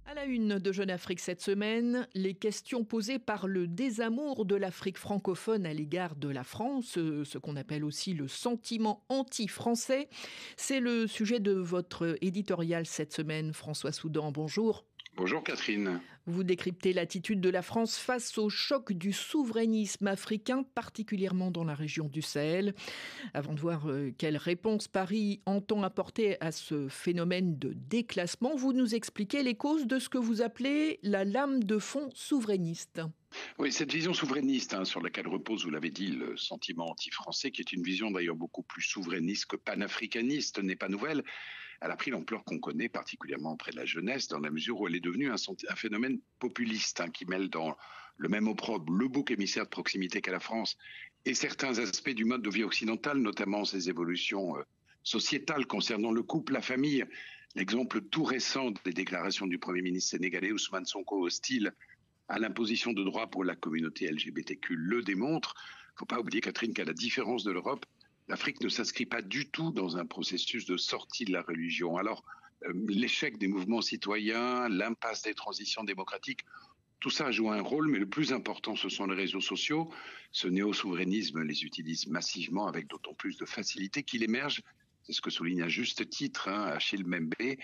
À la une de Jeune Afrique cette semaine, les questions posées par le désamour de l'Afrique francophone à l'égard de la France, ce qu'on appelle aussi le sentiment anti-français. C'est le sujet de votre éditorial cette semaine, François Soudan. Bonjour. Bonjour Catherine. Vous décryptez l'attitude de la France face au choc du souverainisme africain, particulièrement dans la région du Sahel. Avant de voir quelle réponse Paris entend apporter à ce phénomène de déclassement, vous nous expliquez les causes de ce que vous appelez la lame de fond souverainiste. Oui, cette vision souverainiste sur laquelle repose, vous l'avez dit, le sentiment anti-français, qui est une vision d'ailleurs beaucoup plus souverainiste que panafricaniste, n'est pas nouvelle. Elle a pris l'ampleur qu'on connaît, particulièrement auprès de la jeunesse, dans la mesure où elle est devenue un phénomène populiste qui mêle dans le même opprobre le bouc émissaire de proximité qu'est la France et certains aspects du mode de vie occidental, notamment ses évolutions sociétales concernant le couple, la famille. L'exemple tout récent des déclarations du Premier ministre sénégalais Ousmane Sonko hostile à l'imposition de droits pour la communauté LGBTQ le démontre. Il ne faut pas oublier, Catherine, qu'à la différence de l'Europe, l'Afrique ne s'inscrit pas du tout dans un processus de sortie de la religion. Alors, l'échec des mouvements citoyens, l'impasse des transitions démocratiques, tout ça joue un rôle, mais le plus important, ce sont les réseaux sociaux. Ce néo-souverainisme les utilise massivement avec d'autant plus de facilité qu'il émerge. C'est ce que souligne à juste titre Achille Mbembe,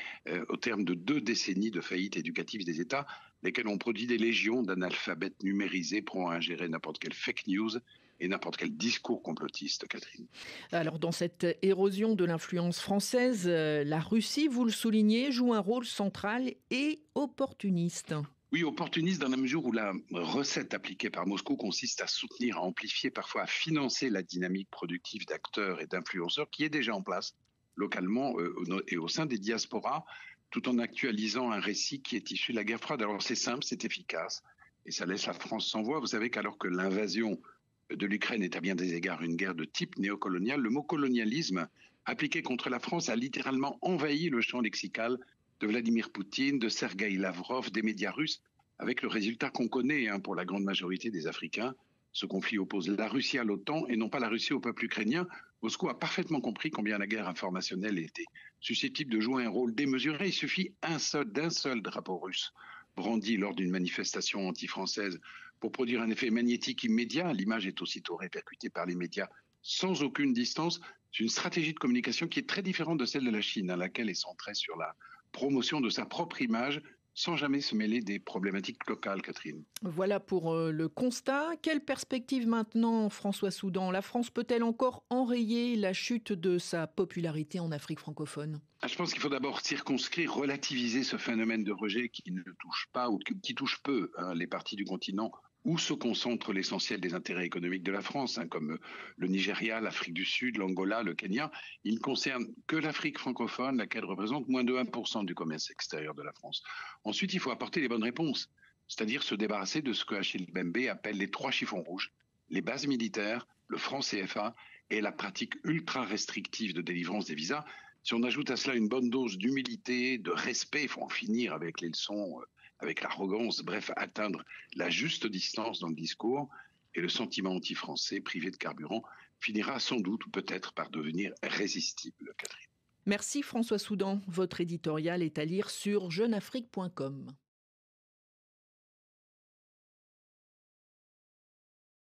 au terme de 2 décennies de faillite éducative des États, lesquels ont produit des légions d'analphabètes numérisés prêts à ingérer n'importe quelle fake news et n'importe quel discours complotiste, Catherine. Alors dans cette érosion de l'influence française, la Russie, vous le soulignez, joue un rôle central et opportuniste. Oui, opportuniste dans la mesure où la recette appliquée par Moscou consiste à soutenir, à amplifier, parfois à financer la dynamique productive d'acteurs et d'influenceurs qui est déjà en place localement et au sein des diasporas, tout en actualisant un récit qui est issu de la guerre froide. Alors c'est simple, c'est efficace et ça laisse la France sans voix. Vous savez qu'alors que l'invasion de l'Ukraine est à bien des égards une guerre de type néocolonial, le mot colonialisme appliqué contre la France a littéralement envahi le champ lexical de Vladimir Poutine, de Sergueï Lavrov, des médias russes, avec le résultat qu'on connaît pour la grande majorité des Africains. Ce conflit oppose la Russie à l'OTAN et non pas la Russie au peuple ukrainien. Moscou a parfaitement compris combien la guerre informationnelle était susceptible de jouer un rôle démesuré. Il suffit d'un seul drapeau russe brandi lors d'une manifestation anti-française pour produire un effet magnétique immédiat. L'image est aussitôt répercutée par les médias sans aucune distance. C'est une stratégie de communication qui est très différente de celle de la Chine, laquelle est centrée sur la promotion de sa propre image, sans jamais se mêler des problématiques locales, Catherine. Voilà pour le constat. Quelle perspective maintenant, François Soudan? La France peut-elle encore enrayer la chute de sa popularité en Afrique francophone? Je pense qu'il faut d'abord circonscrire, relativiser ce phénomène de rejet qui ne touche pas ou qui touche peu les parties du continent où se concentre l'essentiel des intérêts économiques de la France, comme le Nigeria, l'Afrique du Sud, l'Angola, le Kenya. Il ne concerne que l'Afrique francophone, laquelle représente moins de 1% du commerce extérieur de la France. Ensuite, il faut apporter les bonnes réponses, c'est-à-dire se débarrasser de ce que Achille Mbembe appelle les 3 chiffons rouges, les bases militaires, le franc CFA et la pratique ultra restrictive de délivrance des visas. Si on ajoute à cela une bonne dose d'humilité, de respect, il faut en finir avec les leçons, avec l'arrogance, bref, atteindre la juste distance dans le discours, et le sentiment anti-français, privé de carburant, finira sans doute ou peut-être par devenir résistible, Catherine. Merci François Soudan. Votre éditorial est à lire sur jeuneafrique.com.